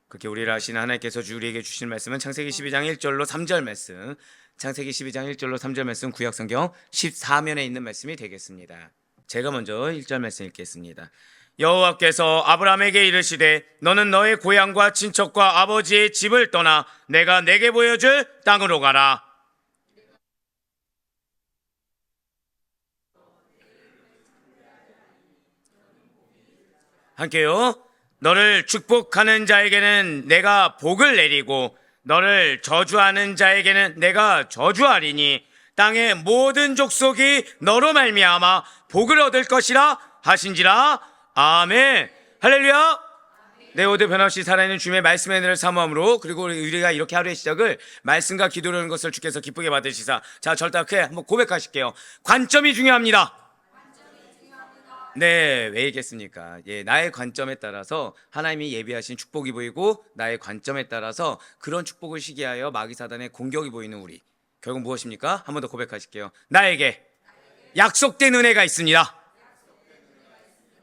그렇게 우리를 하시는 하나님께서 우리에게 주신 말씀은 창세기 12장 1절로 3절 말씀, 창세기 12장 1절로 3절 말씀, 구약성경 14면에 있는 말씀이 되겠습니다. 제가 먼저 1절 말씀 읽겠습니다. 여호와께서 아브라함에게 이르시되 너는 너의 고향과 친척과 아버지의 집을 떠나 내가 내게 보여줄 땅으로 가라. 함께요. 너를 축복하는 자에게는 내가 복을 내리고 너를 저주하는 자에게는 내가 저주하리니 땅의 모든 족속이 너로 말미암아 복을 얻을 것이라 하신지라. 아멘. 할렐루야. 내 오늘 변함없이 살아있는 주님의 말씀의 은혜를 사모함으로, 그리고 우리가 이렇게 하루의 시작을 말씀과 기도로 하는 것을 주께서 기쁘게 받으시사, 자, 절대하게 한번 고백하실게요. 관점이 중요합니다. 네, 왜 얘기했습니까? 예, 나의 관점에 따라서 하나님이 예비하신 축복이 보이고, 나의 관점에 따라서 그런 축복을 시기하여 마귀 사단의 공격이 보이는 우리, 결국 무엇입니까? 한 번 더 고백하실게요. 나에게 약속된 은혜가 있습니다.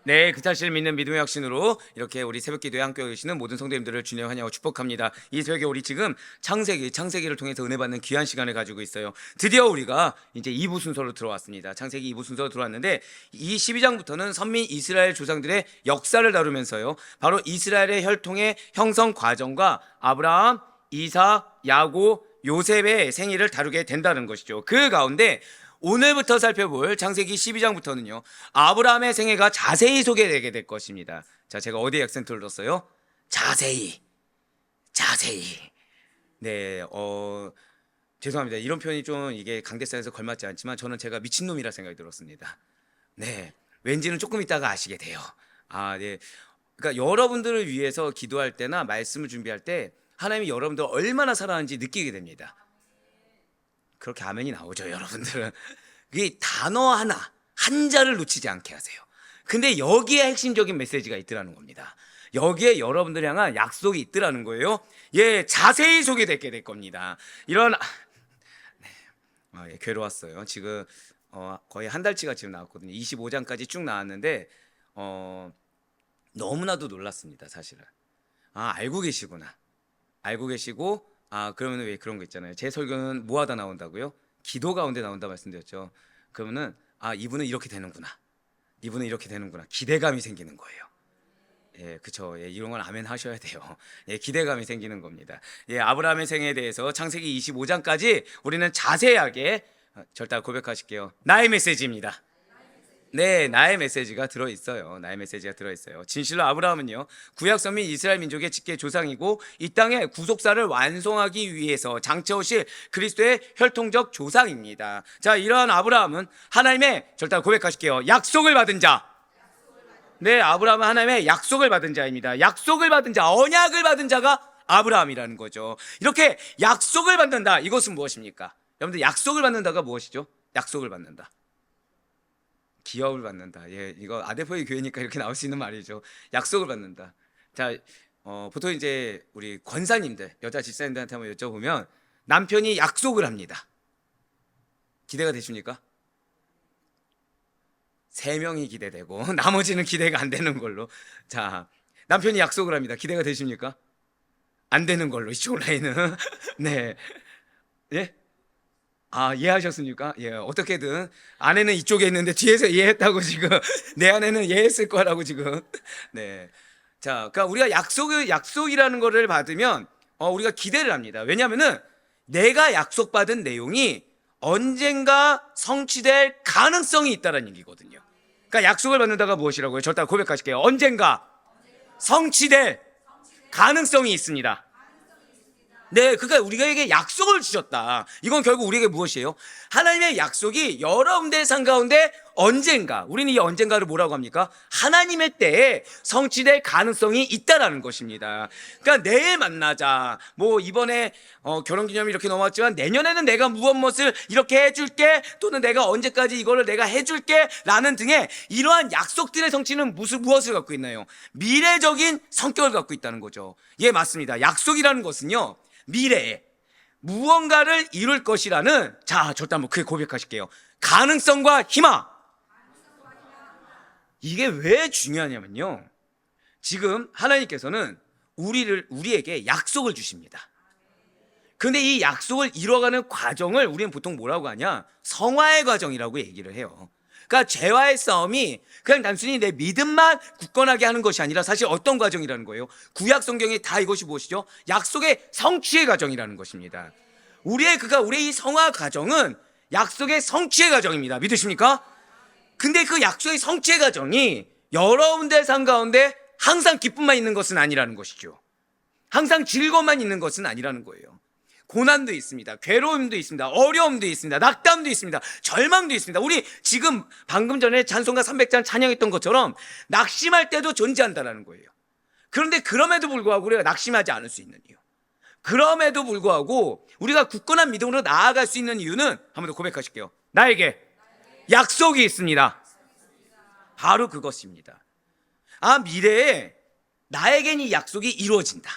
네, 그 사실을 믿는 믿음의 확신으로 이렇게 우리 새벽기도에 함께 계시는 모든 성도님들을 주님 환영하고 축복합니다. 이 새벽에 우리 지금 창세기를 통해서 은혜 받는 귀한 시간을 가지고 있어요. 드디어 우리가 이제 2부 순서로 들어왔습니다. 창세기 2부 순서로 들어왔는데, 이 12장부터는 선민 이스라엘 조상들의 역사를 다루면서요, 바로 이스라엘의 혈통의 형성 과정과 아브라함, 이삭, 야곱, 요셉의 생애를 다루게 된다는 것이죠. 그 가운데 오늘부터 살펴볼 창세기 12장부터는요, 아브라함의 생애가 자세히 소개되게 될 것입니다. 자, 제가 어디에 액센트를 뒀어요? 자세히. 네, 죄송합니다. 이런 표현이 좀 이게 강대상에서 걸맞지 않지만 저는 제가 미친놈이라 생각이 들었습니다. 네, 왠지는 조금 있다가 아시게 돼요. 네. 그러니까 여러분들을 위해서 기도할 때나 말씀을 준비할 때 하나님이 여러분들 얼마나 사랑하는지 느끼게 됩니다. 그렇게 아멘이 나오죠, 여러분들은. 이 단어 하나, 한자를 놓치지 않게 하세요. 근데 여기에 핵심적인 메시지가 있더라는 겁니다. 여기에 여러분들 향한 약속이 있더라는 거예요. 예, 자세히 소개되게 될 겁니다. 이런 예, 괴로웠어요. 지금 거의 한 달치가 지금 나왔거든요. 25장까지 쭉 나왔는데 너무나도 놀랐습니다, 사실은. 알고 계시구나. 알고 계시고, 그러면 왜 그런 거 있잖아요. 제 설교는 뭐 하다 나온다고요? 기도 가운데 나온다 말씀드렸죠. 그러면은 이분은 이렇게 되는구나. 이분은 이렇게 되는구나. 기대감이 생기는 거예요. 예, 그쵸. 예, 이런 건 아멘 하셔야 돼요. 예, 기대감이 생기는 겁니다. 예, 아브라함의 생애에 대해서 창세기 25장까지 우리는 자세하게 절대 고백하실게요. 나의 메시지입니다. 네, 나의 메시지가 들어있어요. 나의 메시지가 들어있어요. 진실로 아브라함은요, 구약선민 이스라엘 민족의 직계 조상이고 이 땅의 구속사를 완성하기 위해서 장차 오실 그리스도의 혈통적 조상입니다. 자, 이러한 아브라함은 하나님의, 절대 고백하실게요, 약속을 받은 자. 네, 아브라함은 하나님의 약속을 받은 자입니다. 약속을 받은 자, 언약을 받은 자가 아브라함이라는 거죠. 이렇게 약속을 받는다, 이것은 무엇입니까? 여러분들, 약속을 받는다가 무엇이죠? 약속을 받는다, 기업을 받는다. 예, 이거 아데포의 교회니까 이렇게 나올 수 있는 말이죠. 약속을 받는다. 자, 보통 이제 우리 권사님들, 여자 집사님들한테 한번 여쭤보면 남편이 약속을 합니다. 기대가 되십니까? 3명이 기대되고 나머지는 기대가 안 되는 걸로. 자, 남편이 약속을 합니다. 기대가 되십니까? 안 되는 걸로, 이쪽 라인은. 네. 예? 이해하셨습니까? 예, 어떻게든 아내는 이쪽에 있는데 뒤에서 이해했다고 지금 내 아내는 이해했을 거라고 지금. 네. 자, 그러니까 우리가 약속이라는 거를 받으면 우리가 기대를 합니다. 왜냐하면은 내가 약속받은 내용이 언젠가 성취될 가능성이 있다는 얘기거든요. 그러니까 약속을 받는다가 무엇이라고요? 절대 고백하실게요. 언젠가 성취될 가능성이 있습니다. 네, 그러니까 우리에게 약속을 주셨다. 이건 결국 우리에게 무엇이에요? 하나님의 약속이 여러분들의 삶 가운데 언젠가, 우리는 이 언젠가를 뭐라고 합니까? 하나님의 때에 성취될 가능성이 있다라는 것입니다. 그러니까 내일 만나자, 뭐 이번에 결혼기념일 이렇게 넘어왔지만 내년에는 내가 무엇을 이렇게 해줄게, 또는 내가 언제까지 이거를 내가 해줄게 라는 등의 이러한 약속들의 성취는 무엇을 갖고 있나요? 미래적인 성격을 갖고 있다는 거죠. 예, 맞습니다. 약속이라는 것은요, 미래에 무언가를 이룰 것이라는, 자, 절대 한번 크게 고백하실게요. 가능성과 희망. 이게 왜 중요하냐면요, 지금 하나님께서는 우리에게 약속을 주십니다. 근데 이 약속을 이뤄가는 과정을 우리는 보통 뭐라고 하냐? 성화의 과정이라고 얘기를 해요. 그러니까 죄와의 싸움이 그냥 단순히 내 믿음만 굳건하게 하는 것이 아니라 사실 어떤 과정이라는 거예요? 구약 성경에 다 이것이 무엇이죠? 약속의 성취의 과정이라는 것입니다. 우리의 이 성화 과정은 약속의 성취의 과정입니다. 믿으십니까? 근데 그 약속의 성취의 과정이 여러분들 삶 가운데 항상 기쁨만 있는 것은 아니라는 것이죠. 항상 즐거움만 있는 것은 아니라는 거예요. 고난도 있습니다. 괴로움도 있습니다. 어려움도 있습니다. 낙담도 있습니다. 절망도 있습니다. 우리 지금 방금 전에 찬송가 300장 찬양했던 것처럼 낙심할 때도 존재한다는 거예요. 그런데 그럼에도 불구하고 우리가 낙심하지 않을 수 있는 이유, 그럼에도 불구하고 우리가 굳건한 믿음으로 나아갈 수 있는 이유는 한 번 더 고백하실게요. 나에게 약속이 있습니다. 바로 그것입니다. 미래에 나에겐 이 약속이 이루어진다.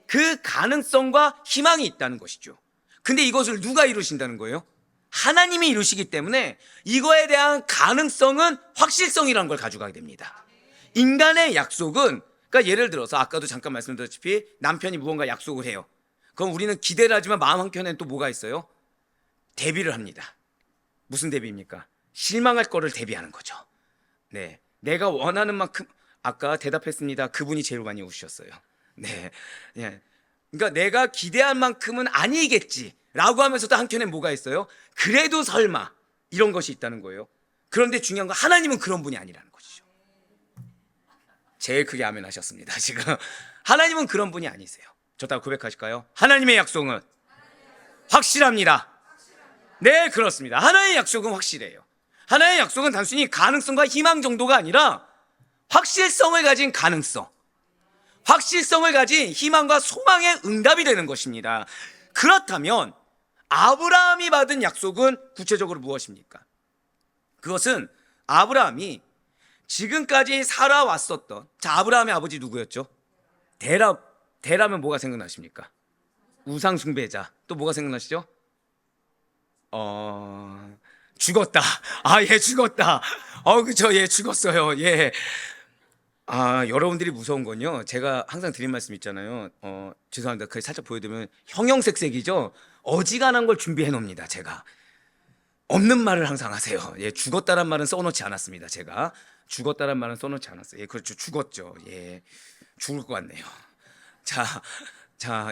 그 가능성과 희망이 있다는 것이죠. 근데 이것을 누가 이루신다는 거예요? 하나님이 이루시기 때문에 이거에 대한 가능성은 확실성이라는 걸 가져가게 됩니다. 인간의 약속은, 그러니까 예를 들어서 아까도 잠깐 말씀드렸다시피 남편이 무언가 약속을 해요. 그럼 우리는 기대를 하지만 마음 한켠에는 또 뭐가 있어요? 대비를 합니다. 무슨 대비입니까? 실망할 거를 대비하는 거죠. 네, 내가 원하는 만큼, 아까 대답했습니다. 그분이 제일 많이 웃으셨어요. 네, 예. 그러니까 내가 기대한 만큼은 아니겠지라고 하면서도 한켠에 뭐가 있어요? 그래도 설마 이런 것이 있다는 거예요. 그런데 중요한 건 하나님은 그런 분이 아니라는 것이죠. 제일 크게 아멘 하셨습니다. 지금 하나님은 그런 분이 아니세요. 저따가 고백하실까요? 하나님의 약속은 확실합니다. 네, 그렇습니다. 하나님의 약속은 확실해요. 하나님의 약속은 단순히 가능성과 희망 정도가 아니라 확실성을 가진 가능성, 확실성을 가진 희망과 소망의 응답이 되는 것입니다. 그렇다면 아브라함이 받은 약속은 구체적으로 무엇입니까? 그것은 아브라함이 지금까지 살아왔었던, 아브라함의 아버지 누구였죠? 데라면 뭐가 생각나십니까? 우상 숭배자. 또 뭐가 생각나시죠? 죽었다. 예, 죽었다. 그쵸, 예, 죽었어요. 예. 여러분들이 무서운 건요, 제가 항상 드린 말씀 있잖아요. 죄송합니다. 그걸 살짝 보여드리면 형형색색이죠. 어지간한 걸 준비해 놓습니다. 제가 없는 말을 항상 하세요. 예, 죽었다란 말은 써놓지 않았습니다. 제가 죽었다란 말은 써놓지 않았어요. 예, 그렇죠. 죽었죠. 예, 죽을 것 같네요.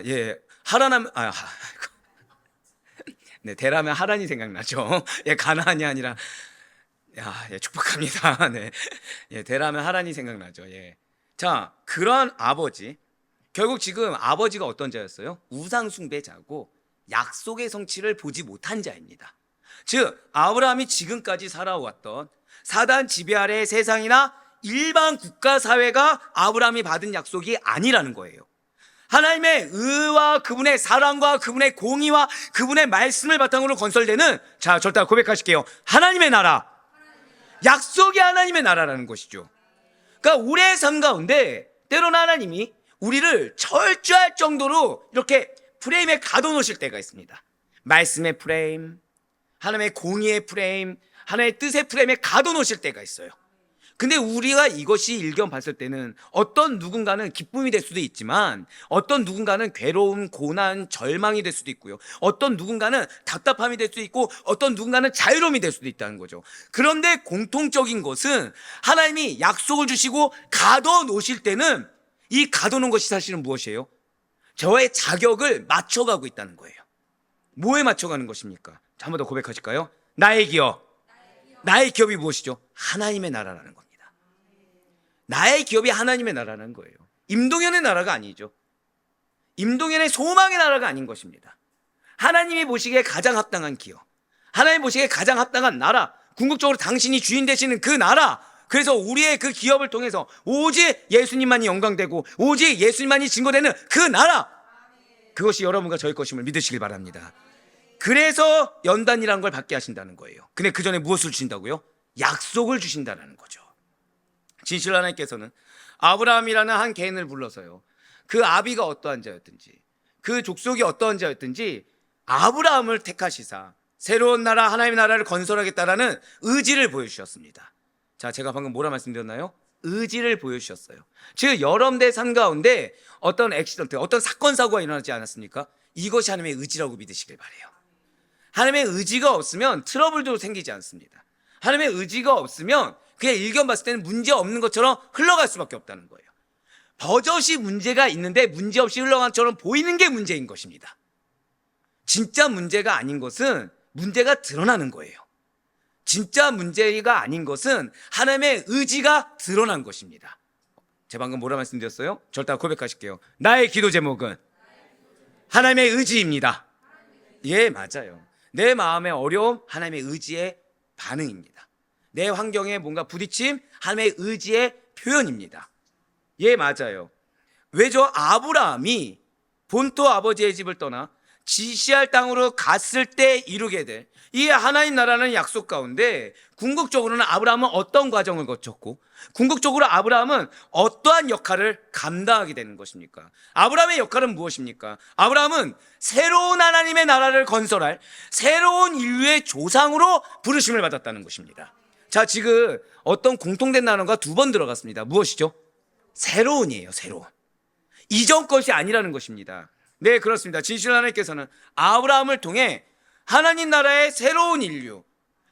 예, 하라남, 네, 데라면 하란이 생각나죠. 예, 가나안이 아니라, 예, 축복합니다. 네, 예, 데라면 하란이 생각나죠. 예, 그런 아버지, 결국 지금 아버지가 어떤 자였어요? 우상 숭배자고 약속의 성취를 보지 못한 자입니다. 즉 아브라함이 지금까지 살아왔던 사단 지배 아래의 세상이나 일반 국가 사회가 아브라함이 받은 약속이 아니라는 거예요. 하나님의 의와 그분의 사랑과 그분의 공의와 그분의 말씀을 바탕으로 건설되는, 절대 고백하실게요. 하나님의 나라, 약속이 하나님의 나라라는 것이죠. 그러니까 우리의 삶 가운데 때로는 하나님이 우리를 철저할 정도로 이렇게 프레임에 가둬놓으실 때가 있습니다. 말씀의 프레임, 하나님의 공의의 프레임, 하나님의 뜻의 프레임에 가둬놓으실 때가 있어요. 근데 우리가 이것이 일견 봤을 때는 어떤 누군가는 기쁨이 될 수도 있지만 어떤 누군가는 괴로움, 고난, 절망이 될 수도 있고요. 어떤 누군가는 답답함이 될 수도 있고 어떤 누군가는 자유로움이 될 수도 있다는 거죠. 그런데 공통적인 것은 하나님이 약속을 주시고 가둬놓으실 때는 이 가둬놓은 것이 사실은 무엇이에요? 저의 자격을 맞춰가고 있다는 거예요. 뭐에 맞춰가는 것입니까? 한 번 더 고백하실까요? 나의 기업. 나의 기업이 무엇이죠? 하나님의 나라라는 겁니다. 나의 기업이 하나님의 나라라는 거예요. 임동현의 나라가 아니죠. 임동현의 소망의 나라가 아닌 것입니다. 하나님이 보시기에 가장 합당한 기업, 하나님 보시기에 가장 합당한 나라, 궁극적으로 당신이 주인 되시는 그 나라. 그래서 우리의 그 기업을 통해서 오직 예수님만이 영광되고 오직 예수님만이 증거되는 그 나라, 그것이 여러분과 저의 것임을 믿으시길 바랍니다. 그래서 연단이라는 걸 받게 하신다는 거예요. 근데 그 전에 무엇을 주신다고요? 약속을 주신다는 거죠. 진실 하나님께서는 아브라함이라는 한 개인을 불러서요, 그 아비가 어떠한 자였든지 그 족속이 어떠한 자였든지 아브라함을 택하시사 새로운 나라, 하나님의 나라를 건설하겠다라는 의지를 보여주셨습니다. 제가 방금 뭐라 말씀드렸나요? 의지를 보여주셨어요. 즉 여러분들 삶 가운데 어떤 액시던트, 어떤 사건 사고가 일어나지 않았습니까? 이것이 하나님의 의지라고 믿으시길 바라요. 하나님의 의지가 없으면 트러블도 생기지 않습니다. 하나님의 의지가 없으면 그냥 일견 봤을 때는 문제 없는 것처럼 흘러갈 수밖에 없다는 거예요. 버젓이 문제가 있는데 문제없이 흘러간 것처럼 보이는 게 문제인 것입니다. 진짜 문제가 아닌 것은 문제가 드러나는 거예요. 진짜 문제가 아닌 것은 하나님의 의지가 드러난 것입니다. 제가 방금 뭐라 말씀드렸어요? 절대 고백하실게요. 나의 기도 제목은 하나님의 의지입니다. 예, 맞아요. 내 마음의 어려움, 하나님의 의지의 반응입니다. 내 환경에 뭔가 부딪힘, 하나님의 의지의 표현입니다. 예, 맞아요. 왜죠? 아브라함이 본토 아버지의 집을 떠나 지시할 땅으로 갔을 때 이루게 될 이 하나님 나라는 약속 가운데 궁극적으로는 아브라함은 어떤 과정을 거쳤고 궁극적으로 아브라함은 어떠한 역할을 감당하게 되는 것입니까? 아브라함의 역할은 무엇입니까? 아브라함은 새로운 하나님의 나라를 건설할 새로운 인류의 조상으로 부르심을 받았다는 것입니다. 자, 지금 어떤 공통된 단어가 두 번 들어갔습니다. 무엇이죠? 새로운이에요. 새로운. 이전 것이 아니라는 것입니다. 네, 그렇습니다. 진실한 하나님께서는 아브라함을 통해 하나님 나라의 새로운 인류,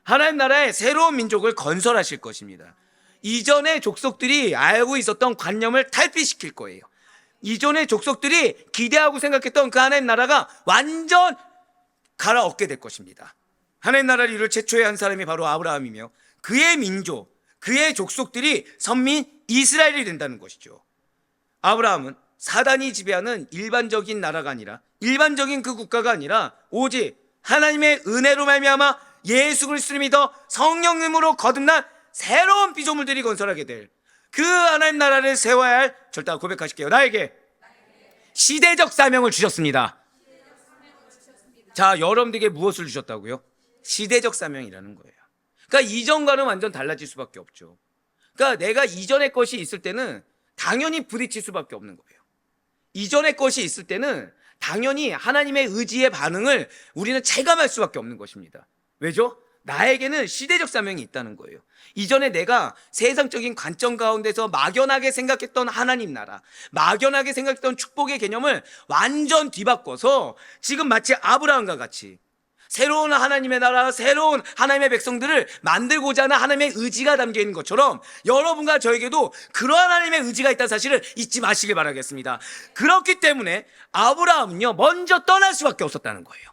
하나님 나라의 새로운 민족을 건설하실 것입니다. 이전의 족속들이 알고 있었던 관념을 탈피시킬 거예요. 이전의 족속들이 기대하고 생각했던 그 하나님 나라가 완전 갈아엎게 될 것입니다. 하나님 나라를 이룰 최초의 한 사람이 바로 아브라함이며 그의 민족, 그의 족속들이 선민 이스라엘이 된다는 것이죠. 아브라함은 사단이 지배하는 일반적인 나라가 아니라 일반적인 그 국가가 아니라 오직 하나님의 은혜로 말미암아 예수 그리스도를 믿어 성령님으로 거듭난 새로운 피조물들이 건설하게 될 그 하나님 나라를 세워야 할 절대 고백하실게요. 나에게 시대적 사명을 주셨습니다. 자, 여러분들에게 무엇을 주셨다고요? 시대적 사명이라는 거예요. 그러니까 이전과는 완전 달라질 수밖에 없죠. 그러니까 내가 이전의 것이 있을 때는 당연히 부딪힐 수밖에 없는 거예요. 이전의 것이 있을 때는 당연히 하나님의 의지의 반응을 우리는 체감할 수밖에 없는 것입니다. 왜죠? 나에게는 시대적 사명이 있다는 거예요. 이전에 내가 세상적인 관점 가운데서 막연하게 생각했던 하나님 나라, 막연하게 생각했던 축복의 개념을 완전 뒤바꿔서 지금 마치 아브라함과 같이 새로운 하나님의 나라, 새로운 하나님의 백성들을 만들고자 하는 하나님의 의지가 담겨있는 것처럼 여러분과 저에게도 그러한 하나님의 의지가 있다는 사실을 잊지 마시길 바라겠습니다. 그렇기 때문에 아브라함은요, 먼저 떠날 수밖에 없었다는 거예요.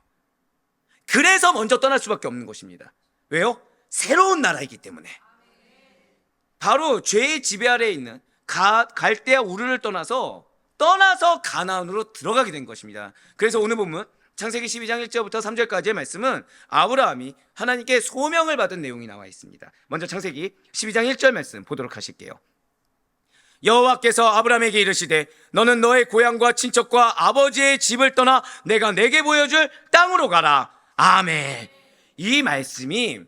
그래서 먼저 떠날 수밖에 없는 것입니다. 왜요? 새로운 나라이기 때문에. 바로 죄의 지배 아래에 있는 갈대아 우르를 떠나서 가나안으로 들어가게 된 것입니다. 그래서 오늘 본문 창세기 12장 1절부터 3절까지의 말씀은 아브라함이 하나님께 소명을 받은 내용이 나와 있습니다. 먼저 창세기 12장 1절 말씀 보도록 하실게요. 여호와께서 아브라함에게 이르시되 너는 너의 고향과 친척과 아버지의 집을 떠나 내가 내게 보여줄 땅으로 가라. 아멘. 이 말씀이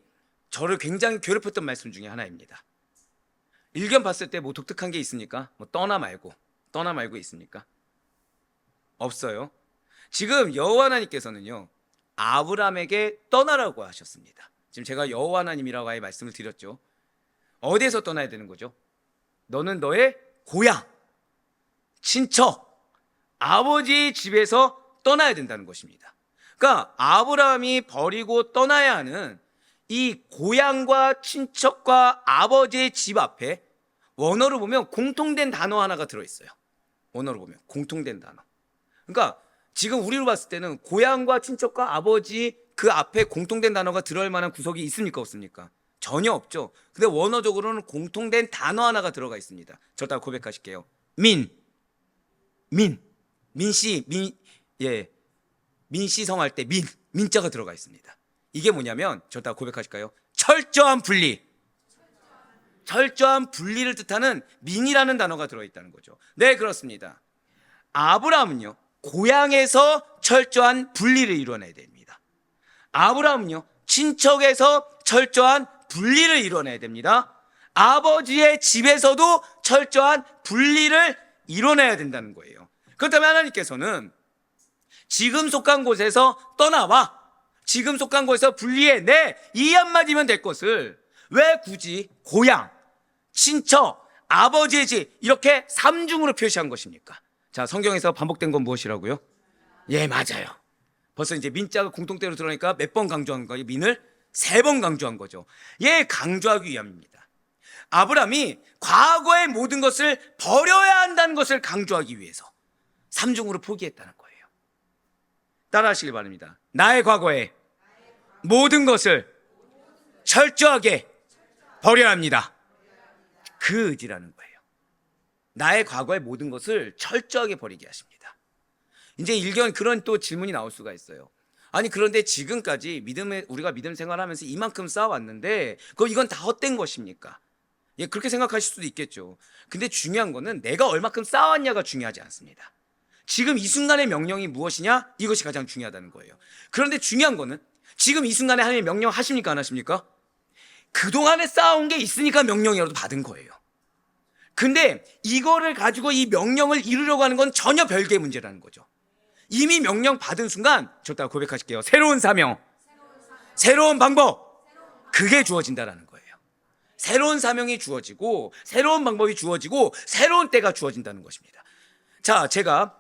저를 굉장히 괴롭혔던 말씀 중에 하나입니다. 일견 봤을 때 뭐 독특한 게 있습니까? 뭐 떠나 말고 있습니까? 없어요. 지금 여호와 하나님께서는요, 아브라함에게 떠나라고 하셨습니다. 지금 제가 여호와 하나님이라고 아예 말씀을 드렸죠. 어디에서 떠나야 되는 거죠? 너는 너의 고향, 친척, 아버지의 집에서 떠나야 된다는 것입니다. 그러니까 아브라함이 버리고 떠나야 하는 이 고향과 친척과 아버지의 집 앞에 원어로 보면 공통된 단어 하나가 들어있어요. 원어로 보면 공통된 단어. 그러니까 지금 우리로 봤을 때는 고향과 친척과 아버지 그 앞에 공통된 단어가 들어갈 만한 구석이 있습니까? 없습니까? 전혀 없죠. 근데 원어적으로는 공통된 단어 하나가 들어가 있습니다. 저 따라 고백하실게요. 민씨 성할 때 민자가 들어가 있습니다. 이게 뭐냐면 저 따라 고백하실까요? 철저한 분리를 뜻하는 민이라는 단어가 들어있다는 거죠. 네, 그렇습니다. 아브라함은요, 고향에서 철저한 분리를 이뤄내야 됩니다. 아브라함은요, 친척에서 철저한 분리를 이뤄내야 됩니다. 아버지의 집에서도 철저한 분리를 이뤄내야 된다는 거예요. 그렇다면 하나님께서는 지금 속한 곳에서 떠나와 지금 속한 곳에서 분리해내 이 한마디면 될 것을 왜 굳이 고향, 친척, 아버지의 집, 이렇게 삼중으로 표시한 것입니까? 자, 성경에서 반복된 건 무엇이라고요? 예, 맞아요. 벌써 이제 민자가 공통대로 들어가니까 몇 번 강조한 거예요? 민을 3번 강조한 거죠. 예, 강조하기 위함입니다. 아브라함이 과거의 모든 것을 버려야 한다는 것을 강조하기 위해서 삼중으로 포기했다는 거예요. 따라 하시길 바랍니다. 나의 과거에 모든 것을 철저하게 버려야 합니다. 그 의지라는 거예요. 나의 과거의 모든 것을 철저하게 버리게 하십니다. 이제 일견 그런 또 질문이 나올 수가 있어요. 아니, 그런데 지금까지 우리가 믿음 생활하면서 이만큼 쌓아왔는데 그럼 이건 다 헛된 것입니까? 예, 그렇게 생각하실 수도 있겠죠. 근데 중요한 거는 내가 얼마큼 쌓아왔냐가 중요하지 않습니다. 지금 이 순간의 명령이 무엇이냐? 이것이 가장 중요하다는 거예요. 그런데 중요한 거는 지금 이 순간에 하나님 명령 하십니까? 안 하십니까? 그동안에 쌓아온 게 있으니까 명령이라도 받은 거예요. 근데 이거를 가지고 이 명령을 이루려고 하는 건 전혀 별개의 문제라는 거죠. 이미 명령 받은 순간, 저 따라 고백하실게요. 새로운 사명, 새로운 방법, 그게 주어진다라는 거예요. 새로운 사명이 주어지고 새로운 방법이 주어지고 새로운 때가 주어진다는 것입니다. 자, 제가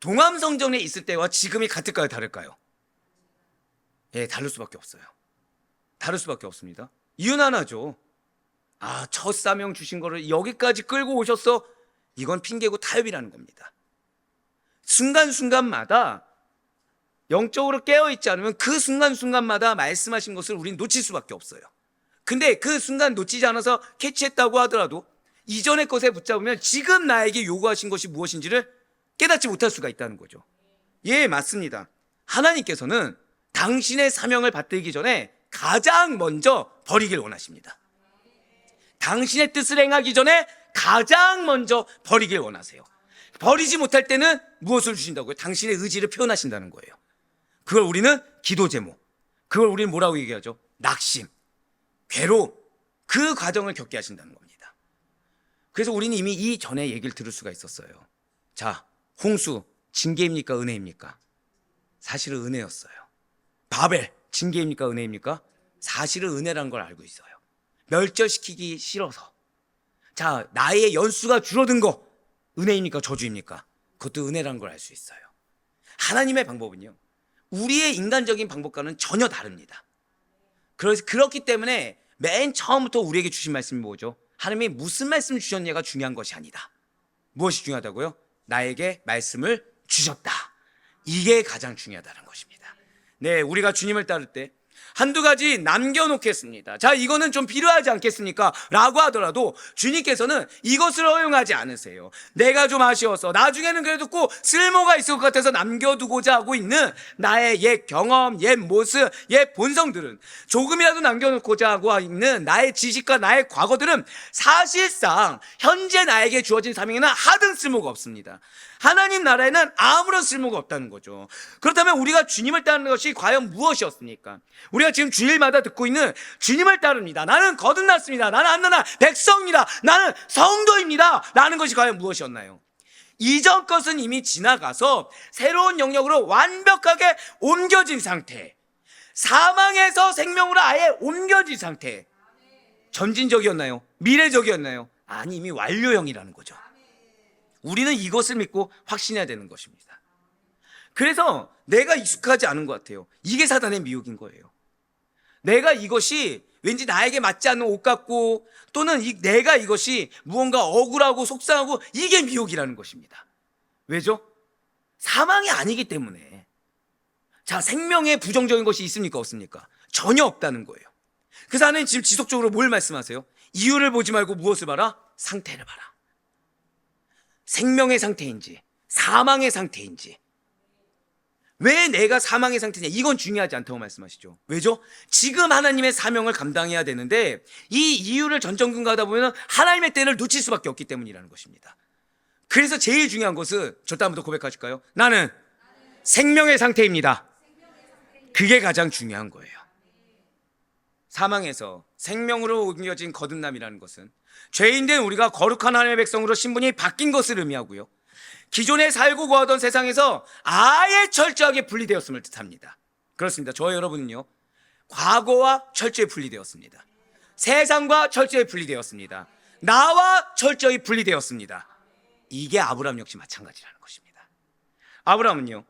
동암성전에 있을 때와 지금이 같을까요? 다를까요? 예, 다를 수밖에 없어요. 다를 수밖에 없습니다. 이유는 하나죠. 아, 첫 사명 주신 거를 여기까지 끌고 오셨어? 이건 핑계고 타협이라는 겁니다. 순간순간마다 영적으로 깨어있지 않으면 그 순간순간마다 말씀하신 것을 우린 놓칠 수밖에 없어요. 근데 그 순간 놓치지 않아서 캐치했다고 하더라도 이전의 것에 붙잡으면 지금 나에게 요구하신 것이 무엇인지를 깨닫지 못할 수가 있다는 거죠. 예, 맞습니다. 하나님께서는 당신의 사명을 받들기 전에 가장 먼저 버리길 원하십니다. 당신의 뜻을 행하기 전에 가장 먼저 버리길 원하세요. 버리지 못할 때는 무엇을 주신다고요? 당신의 의지를 표현하신다는 거예요. 그걸 우리는 기도 제목, 그걸 우리는 뭐라고 얘기하죠? 낙심, 괴로움, 그 과정을 겪게 하신다는 겁니다. 그래서 우리는 이미 이전에 얘기를 들을 수가 있었어요. 자, 홍수 징계입니까? 은혜입니까? 사실은 은혜였어요. 바벨 징계입니까? 은혜입니까? 사실은 은혜라는 걸 알고 있어요. 멸절시키기 싫어서. 자, 나의 연수가 줄어든 거 은혜입니까? 저주입니까? 그것도 은혜라는 걸 알 수 있어요. 하나님의 방법은요, 우리의 인간적인 방법과는 전혀 다릅니다. 그렇기 때문에 맨 처음부터 우리에게 주신 말씀이 뭐죠? 하나님이 무슨 말씀을 주셨냐가 중요한 것이 아니다. 무엇이 중요하다고요? 나에게 말씀을 주셨다. 이게 가장 중요하다는 것입니다. 네, 우리가 주님을 따를 때 한두 가지 남겨놓겠습니다. 자, 이거는 좀 필요하지 않겠습니까? 라고 하더라도 주님께서는 이것을 허용하지 않으세요. 내가 좀 아쉬워서 나중에는 그래도 꼭 쓸모가 있을 것 같아서 남겨두고자 하고 있는 나의 옛 경험, 옛 모습, 옛 본성들은, 조금이라도 남겨놓고자 하고 있는 나의 지식과 나의 과거들은 사실상 현재 나에게 주어진 사명에는 하등 쓸모가 없습니다. 하나님 나라에는 아무런 쓸모가 없다는 거죠. 그렇다면 우리가 주님을 따르는 것이 과연 무엇이었습니까? 우리가 지금 주일마다 듣고 있는 주님을 따릅니다, 나는 거듭났습니다, 나는 안나나 백성입니다, 나는 성도입니다 라는 것이 과연 무엇이었나요? 이전 것은 이미 지나가서 새로운 영역으로 완벽하게 옮겨진 상태, 사망에서 생명으로 아예 옮겨진 상태. 점진적이었나요? 미래적이었나요? 아니, 이미 완료형이라는 거죠. 우리는 이것을 믿고 확신해야 되는 것입니다. 그래서 내가 익숙하지 않은 것 같아요. 이게 사단의 미혹인 거예요. 내가 이것이 왠지 나에게 맞지 않는 옷 같고, 또는 내가 이것이 무언가 억울하고 속상하고, 이게 미혹이라는 것입니다. 왜죠? 사망이 아니기 때문에. 자, 생명에 부정적인 것이 있습니까? 없습니까? 전혀 없다는 거예요. 그래서 하나님 지금 지속적으로 뭘 말씀하세요? 이유를 보지 말고 무엇을 봐라? 상태를 봐라. 생명의 상태인지 사망의 상태인지. 왜 내가 사망의 상태냐, 이건 중요하지 않다고 말씀하시죠. 왜죠? 지금 하나님의 사명을 감당해야 되는데 이 이유를 전전긍긍하다 보면 하나님의 때를 놓칠 수밖에 없기 때문이라는 것입니다. 그래서 제일 중요한 것은, 저도 한번 더 고백하실까요? 나는 생명의 상태입니다. 그게 가장 중요한 거예요. 사망에서 생명으로 옮겨진 거듭남이라는 것은 죄인된 우리가 거룩한 하나님의 백성으로 신분이 바뀐 것을 의미하고요, 기존에 살고 거하던 세상에서 아예 철저하게 분리되었음을 뜻합니다. 그렇습니다. 저와 여러분은요, 과거와 철저히 분리되었습니다. 세상과 철저히 분리되었습니다. 나와 철저히 분리되었습니다. 이게 아브라함 역시 마찬가지라는 것입니다. 아브라함은요,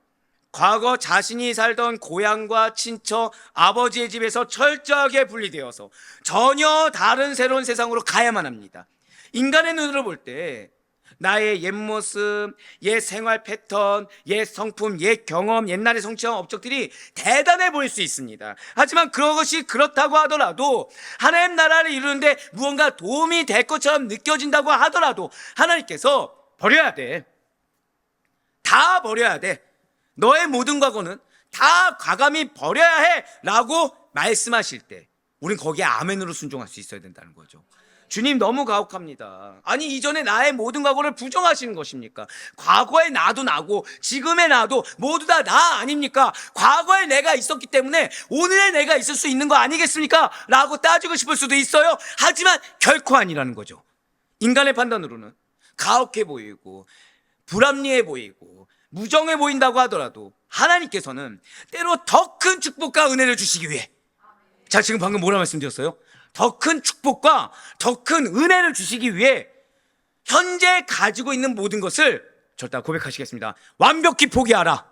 과거 자신이 살던 고향과 친척, 아버지의 집에서 철저하게 분리되어서 전혀 다른 새로운 세상으로 가야만 합니다. 인간의 눈으로 볼 때 나의 옛 모습, 옛 생활 패턴, 옛 성품, 옛 경험, 옛날의 성취한 업적들이 대단해 보일 수 있습니다. 하지만 그것이 그렇다고 하더라도, 하나님 나라를 이루는데 무언가 도움이 될 것처럼 느껴진다고 하더라도 하나님께서 버려야 돼. 다 버려야 돼. 너의 모든 과거는 다 과감히 버려야 해 라고 말씀하실 때 우린 거기에 아멘으로 순종할 수 있어야 된다는 거죠. 주님 너무 가혹합니다. 아니, 이전에 나의 모든 과거를 부정하시는 것입니까? 과거의 나도 나고 지금의 나도 모두 다 나 아닙니까? 과거에 내가 있었기 때문에 오늘의 내가 있을 수 있는 거 아니겠습니까? 라고 따지고 싶을 수도 있어요. 하지만 결코 아니라는 거죠. 인간의 판단으로는 가혹해 보이고 불합리해 보이고 무정해 보인다고 하더라도 하나님께서는 때로 더 큰 축복과 은혜를 주시기 위해, 자, 지금 방금 뭐라 말씀드렸어요? 더 큰 축복과 더 큰 은혜를 주시기 위해 현재 가지고 있는 모든 것을, 절대 고백하시겠습니다. 완벽히 포기하라.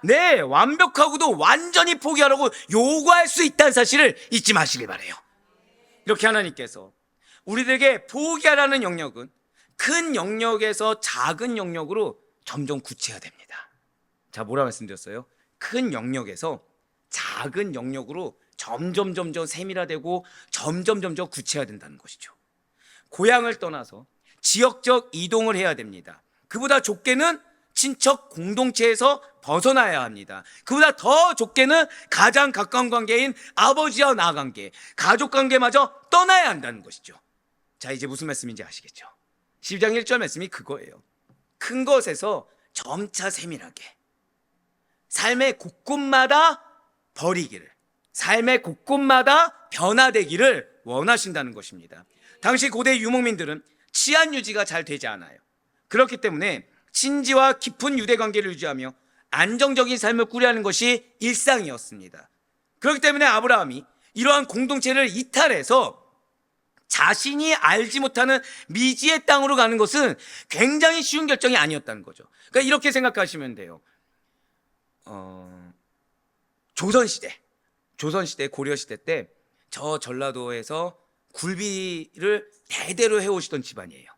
네, 완벽하고도 완전히 포기하라고 요구할 수 있다는 사실을 잊지 마시길 바라요. 이렇게 하나님께서 우리들에게 포기하라는 영역은 큰 영역에서 작은 영역으로 점점 구체화됩니다. 자, 뭐라 말씀드렸어요? 큰 영역에서 작은 영역으로 점점 세밀화되고 점점 구체화된다는 것이죠. 고향을 떠나서 지역적 이동을 해야 됩니다. 그보다 좁게는 친척 공동체에서 벗어나야 합니다. 그보다 더 좁게는 가장 가까운 관계인 아버지와 나 관계, 가족 관계마저 떠나야 한다는 것이죠. 자, 이제 무슨 말씀인지 아시겠죠? 12장 1절 말씀이 그거예요. 큰 것에서 점차 세밀하게 삶의 곳곳마다 버리기를, 삶의 곳곳마다 변화되기를 원하신다는 것입니다. 당시 고대 유목민들은 치안 유지가 잘 되지 않아요. 그렇기 때문에 친지와 깊은 유대 관계를 유지하며 안정적인 삶을 꾸려하는 것이 일상이었습니다. 그렇기 때문에 아브라함이 이러한 공동체를 이탈해서 자신이 알지 못하는 미지의 땅으로 가는 것은 굉장히 쉬운 결정이 아니었다는 거죠. 그러니까 이렇게 생각하시면 돼요. 조선시대, 고려시대 때 저 전라도에서 굴비를 대대로 해오시던 집안이에요.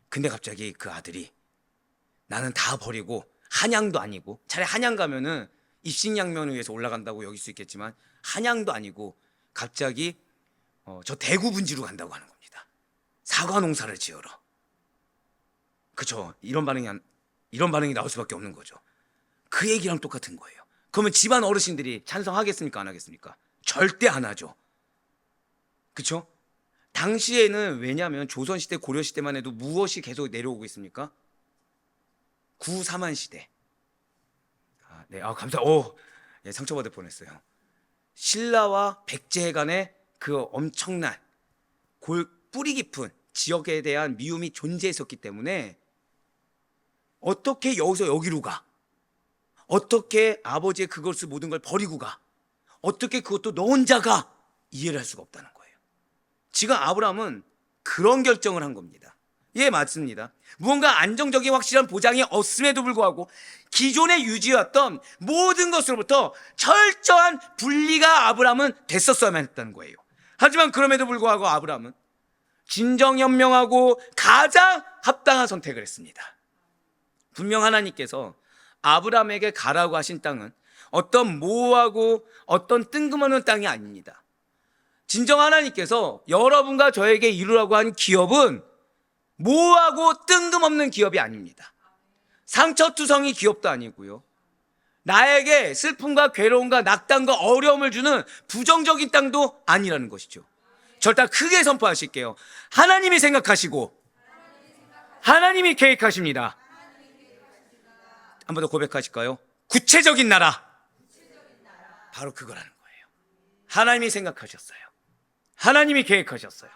근데 갑자기 그 아들이, 나는 다 버리고 한양도 아니고, 차라리 한양 가면은 입신양면을 위해서 올라간다고 여길 수 있겠지만 한양도 아니고 갑자기 저 대구 분지로 간다고 하는 겁니다. 사과 농사를 지으러. 그쵸? 이런 반응이 나올 수밖에 없는 거죠. 그 얘기랑 똑같은 거예요. 그러면 집안 어르신들이 찬성하겠습니까? 안 하겠습니까? 절대 안 하죠. 그쵸? 당시에는, 왜냐하면 조선시대, 고려시대만 해도 무엇이 계속 내려오고 있습니까? 구사만 시대. 네, 예, 상처받을 뻔했어요. 신라와 백제 간의 그 엄청난 뿌리 깊은 지역에 대한 미움이 존재했었기 때문에 어떻게 여기서 여기로 가? 어떻게 아버지의 그것을 모든 걸 버리고 가? 어떻게 그것도 너 혼자 가? 이해를 할 수가 없다는 거예요. 지금 아브라함은 그런 결정을 한 겁니다. 예, 맞습니다. 무언가 안정적인 확실한 보장이 없음에도 불구하고 기존에 유지해왔던 모든 것으로부터 철저한 분리가 아브라함은 됐었어야만 했다는 거예요. 하지만 그럼에도 불구하고 아브라함은 진정현명하고 가장 합당한 선택을 했습니다. 분명 하나님께서 아브라함에게 가라고 하신 땅은 어떤 모호하고 어떤 뜬금없는 땅이 아닙니다. 진정 하나님께서 여러분과 저에게 이루라고 한 기업은 모호하고 뜬금없는 기업이 아닙니다. 상처투성이 기업도 아니고요, 나에게 슬픔과 괴로움과 낙담과 어려움을 주는 부정적인 땅도 아니라는 것이죠. 절대 크게 선포하실게요. 하나님이 생각하시고 하나님이 계획하십니다. 한 번 더 고백하실까요? 구체적인 나라. 바로 그거라는 거예요. 하나님이 생각하셨어요. 하나님이 계획하셨어요.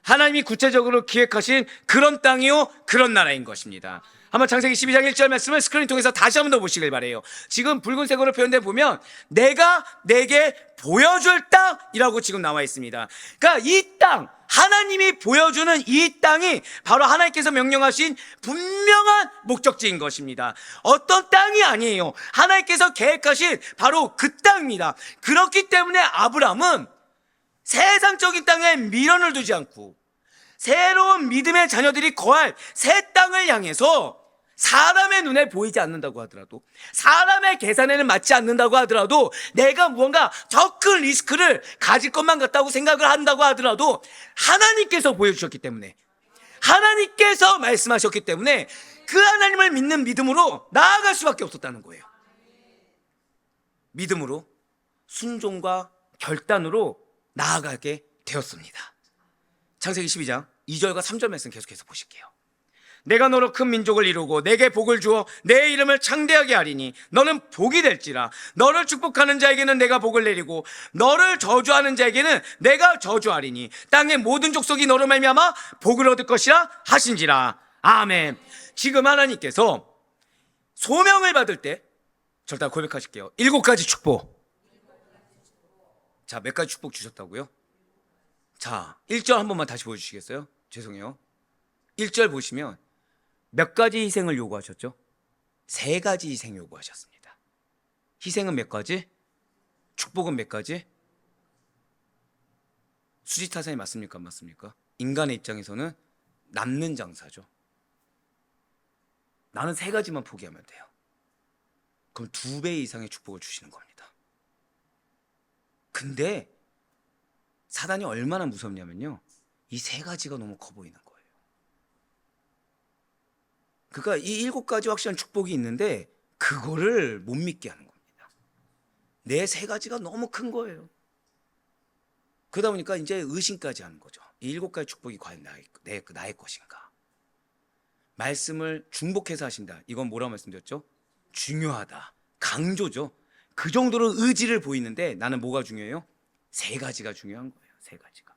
하나님이 구체적으로 기획하신 그런 땅이요, 그런 나라인 것입니다. 한번 창세기 12장 1절 말씀을 스크린 통해서 다시 한번 더 보시길 바래요. 지금 붉은색으로 표현돼 보면 내가 내게 보여줄 땅이라고 지금 나와 있습니다. 그러니까 이 땅, 하나님이 보여주는 이 땅이 바로 하나님께서 명령하신 분명한 목적지인 것입니다. 어떤 땅이 아니에요. 하나님께서 계획하신 바로 그 땅입니다. 그렇기 때문에 아브라함은 세상적인 땅에 미련을 두지 않고 새로운 믿음의 자녀들이 거할 새 땅을 향해서 사람의 눈에 보이지 않는다고 하더라도, 사람의 계산에는 맞지 않는다고 하더라도, 내가 무언가 더 큰 리스크를 가질 것만 같다고 생각을 한다고 하더라도 하나님께서 보여주셨기 때문에, 하나님께서 말씀하셨기 때문에 그 하나님을 믿는 믿음으로 나아갈 수밖에 없었다는 거예요. 믿음으로, 순종과 결단으로 나아가게 되었습니다. 창세기 12장 2절과 3절 말씀 계속해서 보실게요. 내가 너로 큰 민족을 이루고 내게 복을 주어 내 이름을 창대하게 하리니 너는 복이 될지라. 너를 축복하는 자에게는 내가 복을 내리고 너를 저주하는 자에게는 내가 저주하리니 땅의 모든 족속이 너로 말미암아 복을 얻을 것이라 하신지라. 아멘. 지금 하나님께서 소명을 받을 때 절대 고백하실게요. 7가지 축복. 자, 몇 가지 축복 주셨다고요? 자, 1절 한 번만 다시 보여주시겠어요? 죄송해요. 1절 보시면 몇 가지 희생을 요구하셨죠? 3가지 희생 요구하셨습니다. 희생은 몇 가지? 축복은 몇 가지? 수지타산이 맞습니까? 안 맞습니까? 인간의 입장에서는 남는 장사죠. 나는 3가지만 포기하면 돼요. 그럼 2배 이상의 축복을 주시는 겁니다. 근데 사단이 얼마나 무섭냐면요, 이 3가지가 너무 커 보이는 거예요. 그러니까 이 7가지 확실한 축복이 있는데 그거를 못 믿게 하는 겁니다. 내 3가지가 너무 큰 거예요. 그러다 보니까 이제 의심까지 하는 거죠. 이 7가지 축복이 과연 나의 것인가? 말씀을 중복해서 하신다. 이건 뭐라고 말씀드렸죠? 중요하다. 강조죠. 그 정도로 의지를 보이는데 나는 뭐가 중요해요? 3가지가 중요한 거예요. 3가지가.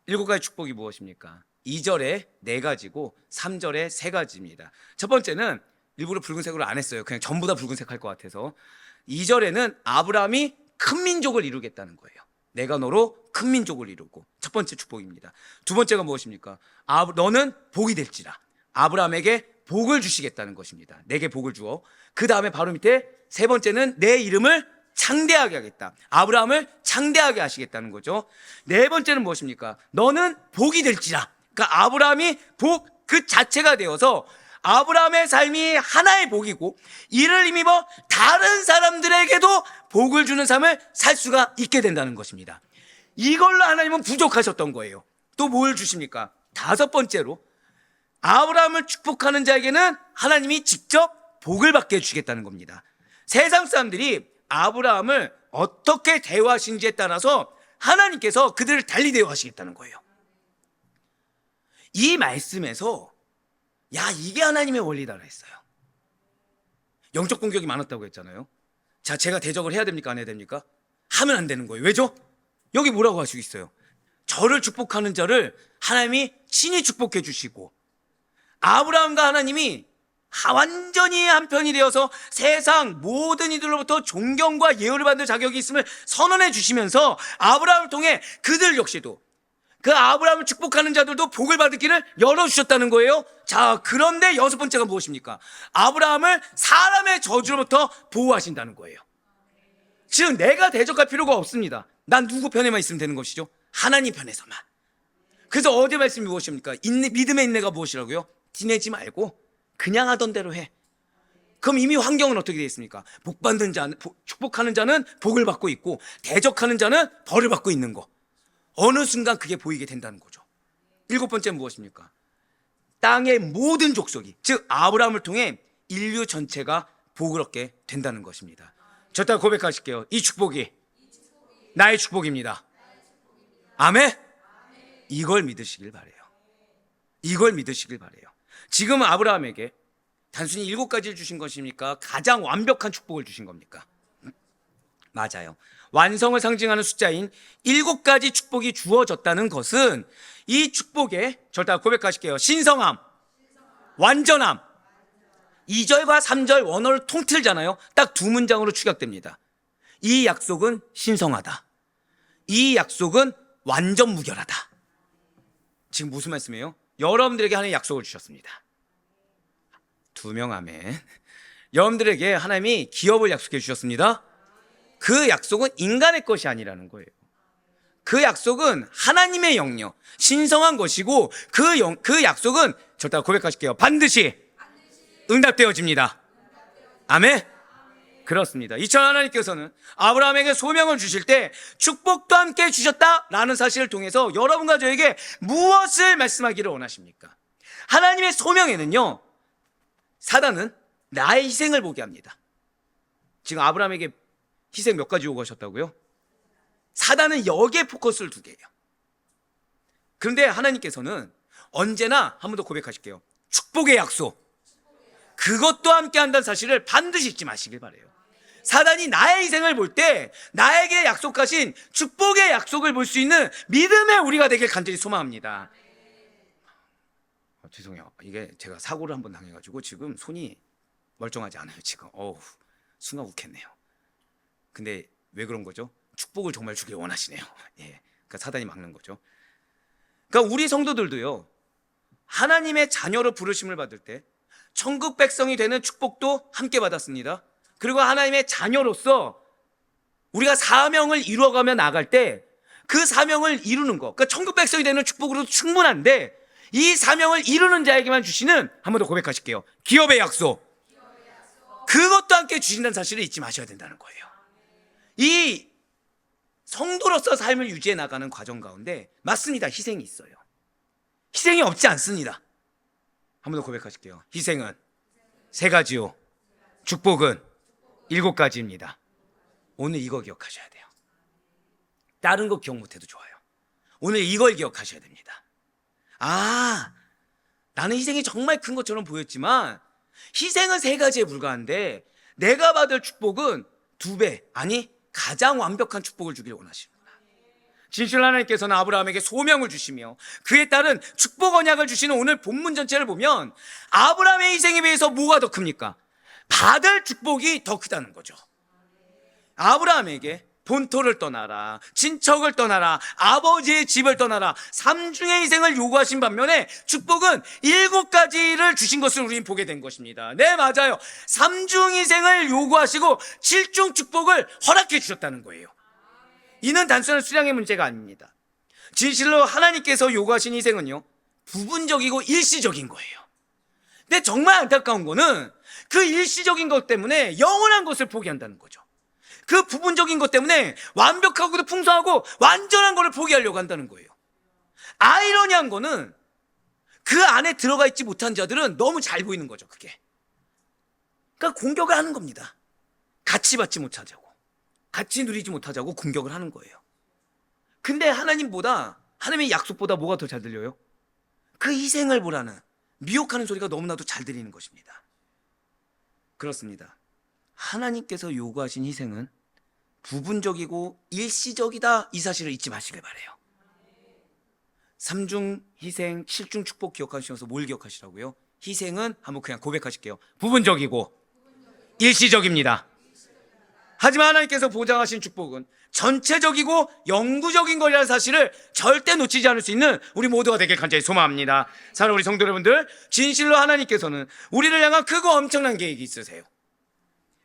7가지 축복이 무엇입니까? 2절에 4가지고 3절에 3가지입니다. 첫 번째는 일부러 붉은색으로 안 했어요. 그냥 전부 다 붉은색 할 것 같아서. 2절에는 아브라함이 큰 민족을 이루겠다는 거예요. 내가 너로 큰 민족을 이루고. 첫 번째 축복입니다. 두 번째가 무엇입니까? 너는 복이 될지라. 아브라함에게 복을 주시겠다는 것입니다. 내게 복을 주어. 그 다음에 바로 밑에 3번째는 내 이름을 창대하게 하겠다. 아브라함을 창대하게 하시겠다는 거죠. 4번째는 무엇입니까? 너는 복이 될지라. 그러니까 아브라함이 복 그 자체가 되어서 아브라함의 삶이 하나의 복이고 이를 힘입어 다른 사람들에게도 복을 주는 삶을 살 수가 있게 된다는 것입니다. 이걸로 하나님은 부족하셨던 거예요. 또 뭘 주십니까? 5번째로 아브라함을 축복하는 자에게는 하나님이 직접 복을 받게 해주시겠다는 겁니다. 세상 사람들이 아브라함을 어떻게 대우하시는지에 따라서 하나님께서 그들을 달리 대우하시겠다는 거예요. 이 말씀에서 야, 이게 하나님의 원리다라 했어요. 영적 공격이 많았다고 했잖아요. 자, 제가 대적을 해야 됩니까? 안 해야 됩니까? 하면 안 되는 거예요. 왜죠? 여기 뭐라고 하시고 있어요? 저를 축복하는 자를 하나님이 친히 축복해 주시고 아브라함과 하나님이 완전히 한편이 되어서 세상 모든 이들로부터 존경과 예우를 받는 자격이 있음을 선언해 주시면서 아브라함을 통해 그들 역시도 그 아브라함을 축복하는 자들도 복을 받을 길을 열어주셨다는 거예요. 자, 그런데 6번째가 무엇입니까? 아브라함을 사람의 저주로부터 보호하신다는 거예요. 즉 내가 대적할 필요가 없습니다. 난 누구 편에만 있으면 되는 것이죠? 하나님 편에서만. 그래서 어제 말씀이 무엇입니까? 믿음의 인내가 무엇이라고요? 티내지 말고 그냥 하던 대로 해. 그럼 이미 환경은 어떻게 되어 있습니까? 복받는 자는, 축복하는 자는 복을 받고 있고 대적하는 자는 벌을 받고 있는 거. 어느 순간 그게 보이게 된다는 거죠. 7번째는 무엇입니까? 땅의 모든 족속이, 즉 아브라함을 통해 인류 전체가 복을 얻게 된다는 것입니다. 저따 고백하실게요. 이 축복이 나의 축복입니다. 아멘? 이걸 믿으시길 바래요. 이걸 믿으시길 바래요. 지금 아브라함에게 단순히 7가지를 주신 것입니까? 가장 완벽한 축복을 주신 겁니까? 맞아요. 완성을 상징하는 숫자인 7가지 축복이 주어졌다는 것은 이 축복에 절대 고백하실게요. 신성함, 완전함, 2절과 3절 원어를 통틀잖아요. 딱 두 문장으로 축약됩니다. 이 약속은 신성하다. 이 약속은 완전 무결하다. 지금 무슨 말씀이에요? 여러분들에게 하나님의 약속을 주셨습니다. 두 명 아멘. 여러분들에게 하나님이 기업을 약속해 주셨습니다. 그 약속은 인간의 것이 아니라는 거예요. 그 약속은 하나님의 영역, 신성한 것이고 그 약속은 저따 고백하실게요. 반드시 응답되어집니다. 아멘. 그렇습니다. 이처럼 하나님께서는 아브라함에게 소명을 주실 때 축복도 함께 주셨다라는 사실을 통해서 여러분과 저에게 무엇을 말씀하기를 원하십니까? 하나님의 소명에는요, 사단은 나의 희생을 보게 합니다. 지금 아브라함에게 희생 몇 가지 요구하셨다고요? 사단은 여기에 포커스를 두게 해요. 그런데 하나님께서는 언제나 한 번 더 고백하실게요. 축복의 약속, 그것도 함께 한다는 사실을 반드시 잊지 마시길 바라요. 사단이 나의 희생을 볼 때 나에게 약속하신 축복의 약속을 볼 수 있는 믿음의 우리가 되길 간절히 소망합니다. 죄송해요. 이게 제가 사고를 한번 당해가지고 지금 손이 멀쩡하지 않아요. 지금 순간 욱했네요. 근데 왜 그런 거죠? 축복을 정말 주길 원하시네요. 예, 그러니까 사단이 막는 거죠. 그러니까 우리 성도들도요, 하나님의 자녀로 부르심을 받을 때 천국 백성이 되는 축복도 함께 받았습니다. 그리고 하나님의 자녀로서 우리가 사명을 이루어가며 나갈 때 그 사명을 이루는 것, 그러니까 천국 백성이 되는 축복으로도 충분한데 이 사명을 이루는 자에게만 주시는, 한 번 더 고백하실게요, 기업의 약속, 그것도 함께 주신다는 사실을 잊지 마셔야 된다는 거예요. 이 성도로서 삶을 유지해 나가는 과정 가운데 맞습니다, 희생이 있어요. 희생이 없지 않습니다. 한 번 더 고백하실게요. 희생은 3가지요, 축복은 7가지입니다. 오늘 이거 기억하셔야 돼요. 다른 거 기억 못해도 좋아요. 오늘 이걸 기억하셔야 됩니다. 나는 희생이 정말 큰 것처럼 보였지만 희생은 3가지에 불과한데 내가 받을 축복은 2배, 아니 가장 완벽한 축복을 주길 원하십니다. 진실 하나님께서는 아브라함에게 소명을 주시며 그에 따른 축복 언약을 주시는 오늘 본문 전체를 보면 아브라함의 희생에 비해서 뭐가 더 큽니까? 받을 축복이 더 크다는 거죠. 아브라함에게 본토를 떠나라, 친척을 떠나라, 아버지의 집을 떠나라, 3중의 희생을 요구하신 반면에 축복은 7가지를 주신 것을 우리는 보게 된 것입니다. 네, 맞아요. 3중 희생을 요구하시고 7중 축복을 허락해 주셨다는 거예요. 이는 단순한 수량의 문제가 아닙니다. 진실로 하나님께서 요구하신 희생은요, 부분적이고 일시적인 거예요. 근데 정말 안타까운 거는 그 일시적인 것 때문에 영원한 것을 포기한다는 거죠. 그 부분적인 것 때문에 완벽하고도 풍성하고 완전한 것을 포기하려고 한다는 거예요. 아이러니한 거는 그 안에 들어가 있지 못한 자들은 너무 잘 보이는 거죠, 그게. 그러니까 공격을 하는 겁니다. 같이 받지 못하자고, 같이 누리지 못하자고 공격을 하는 거예요. 근데 하나님보다, 하나님의 약속보다 뭐가 더 잘 들려요? 그 희생을 보라는, 미혹하는 소리가 너무나도 잘 들리는 것입니다. 그렇습니다. 하나님께서 요구하신 희생은 부분적이고 일시적이다, 이 사실을 잊지 마시길 바라요. 3중 희생, 7중 축복 기억하시면서 뭘 기억하시라고요? 희생은 한번 그냥 고백하실게요. 부분적이고 일시적입니다. 하지만 하나님께서 보장하신 축복은 전체적이고 영구적인 거라는 사실을 절대 놓치지 않을 수 있는 우리 모두가 되길 간절히 소망합니다. 사랑하는 우리 성도 여러분들, 진실로 하나님께서는 우리를 향한 크고 엄청난 계획이 있으세요.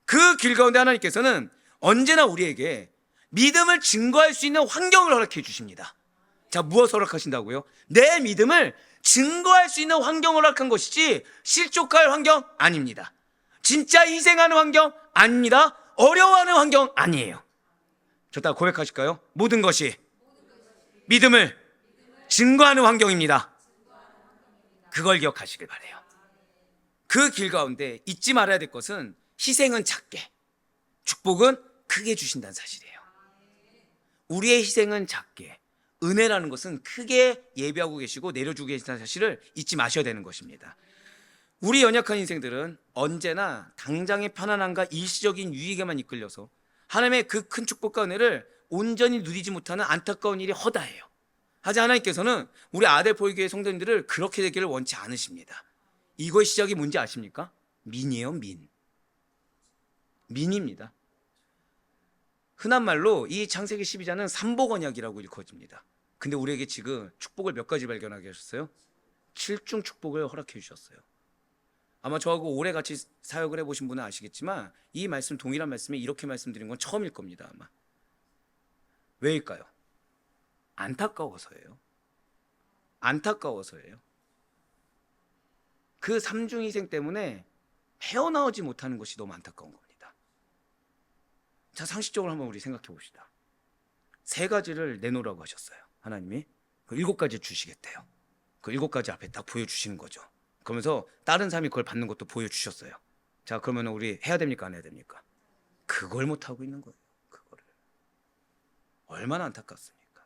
그 길 가운데 하나님께서는 언제나 우리에게 믿음을 증거할 수 있는 환경을 허락해 주십니다. 자, 무엇을 허락하신다고요? 내 믿음을 증거할 수 있는 환경을 허락한 것이지 실족할 환경 아닙니다. 진짜 희생하는 환경 아닙니다. 어려워하는 환경 아니에요. 저따 고백하실까요? 모든 것이 믿음을 증거하는 환경입니다. 그걸 기억하시길 바라요. 그 길 가운데 잊지 말아야 될 것은 희생은 작게, 축복은 크게 주신다는 사실이에요. 우리의 희생은 작게, 은혜라는 것은 크게 예비하고 계시고 내려주고 계신다는 사실을 잊지 마셔야 되는 것입니다. 우리 연약한 인생들은 언제나 당장의 편안함과 일시적인 유익에만 이끌려서 하나님의 그 큰 축복과 은혜를 온전히 누리지 못하는 안타까운 일이 허다해요. 하지만 하나님께서는 우리 아델포유교회 성도님들을 그렇게 되기를 원치 않으십니다. 이거의 시작이 뭔지 아십니까? 민이에요, 민. 민입니다. 흔한 말로 이 창세기 12장은 삼복 언약이라고 일컬어집니다. 근데 우리에게 지금 축복을 몇 가지 발견하게 하셨어요? 7중 축복을 허락해 주셨어요. 아마 저하고 오래 같이 사역을 해보신 분은 아시겠지만 이 말씀, 동일한 말씀에 이렇게 말씀드린 건 처음일 겁니다. 아마. 왜일까요? 안타까워서예요. 안타까워서예요. 그 삼중이생 때문에 헤어나오지 못하는 것이 너무 안타까운 겁니다. 자, 상식적으로 한번 우리 생각해 봅시다. 3가지를 내놓으라고 하셨어요. 하나님이 그 7가지 주시겠대요. 그 7가지 앞에 딱 보여주시는 거죠. 그러면서 다른 사람이 그걸 받는 것도 보여주셨어요. 자, 그러면 우리 해야 됩니까, 안 해야 됩니까? 그걸 못하고 있는 거예요. 그거를. 얼마나 안타깝습니까?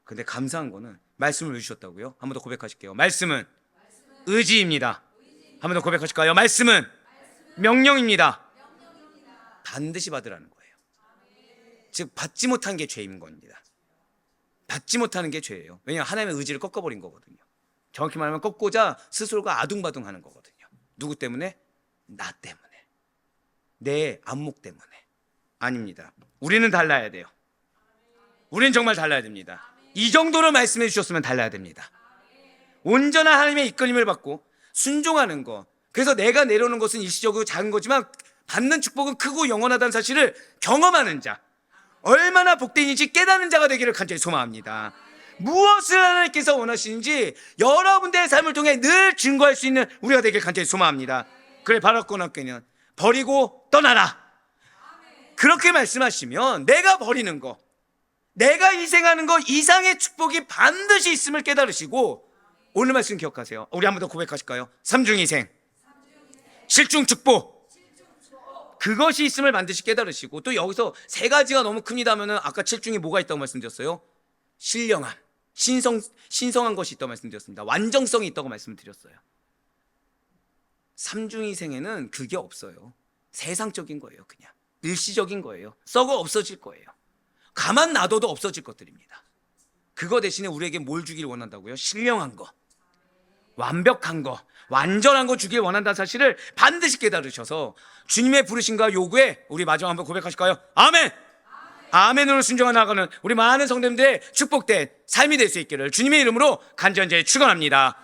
근데 감사한 거는 말씀을 주셨다고요? 한 번 더 고백하실게요. 말씀은 의지입니다. 한 번 더 고백하실까요? 말씀은 명령입니다. 반드시 받으라는 거예요. 즉 받지 못한 게 죄인 겁니다. 받지 못하는 게 죄예요. 왜냐하면 하나님의 의지를 꺾어버린 거거든요. 정확히 말하면 꺾고자 스스로가 아둥바둥하는 거거든요. 누구 때문에? 나 때문에. 내 안목 때문에. 아닙니다. 우리는 달라야 돼요. 우리는 정말 달라야 됩니다. 이 정도로 말씀해 주셨으면 달라야 됩니다. 온전한 하나님의 이끌림을 받고 순종하는 거. 그래서 내가 내려오는 것은 일시적으로 작은 거지만 받는 축복은 크고 영원하다는 사실을 경험하는 자, 얼마나 복된인지 깨닫는 자가 되기를 간절히 소망합니다. 무엇을 하나님께서 원하시는지 여러분들의 삶을 통해 늘 증거할 수 있는 우리가 되길 간절히 소망합니다. 그래, 바라고나께는 버리고 떠나라. 그렇게 말씀하시면 내가 버리는 거, 내가 희생하는 거 이상의 축복이 반드시 있음을 깨달으시고, 오늘 말씀 기억하세요. 우리 한 번 더 고백하실까요? 삼중희생, 실중축복, 그것이 있음을 반드시 깨달으시고, 또 여기서 3가지가 너무 큽니다 하면은 아까 7중에 뭐가 있다고 말씀드렸어요? 신령함, 신성한 것이 있다고 말씀드렸습니다. 완전성이 있다고 말씀드렸어요. 삼중희생에는 그게 없어요. 세상적인 거예요. 그냥 일시적인 거예요. 썩어 없어질 거예요. 가만 놔둬도 없어질 것들입니다. 그거 대신에 우리에게 뭘 주길 원한다고요? 신령한 거, 완벽한 거, 완전한 거 주길 원한다는 사실을 반드시 깨달으셔서 주님의 부르심과 요구에 우리 마지막 한번 고백하실까요? 아멘! 아멘으로 순종해 나가는 우리 많은 성도님들의 축복된 삶이 될 수 있기를 주님의 이름으로 간절히 축원합니다.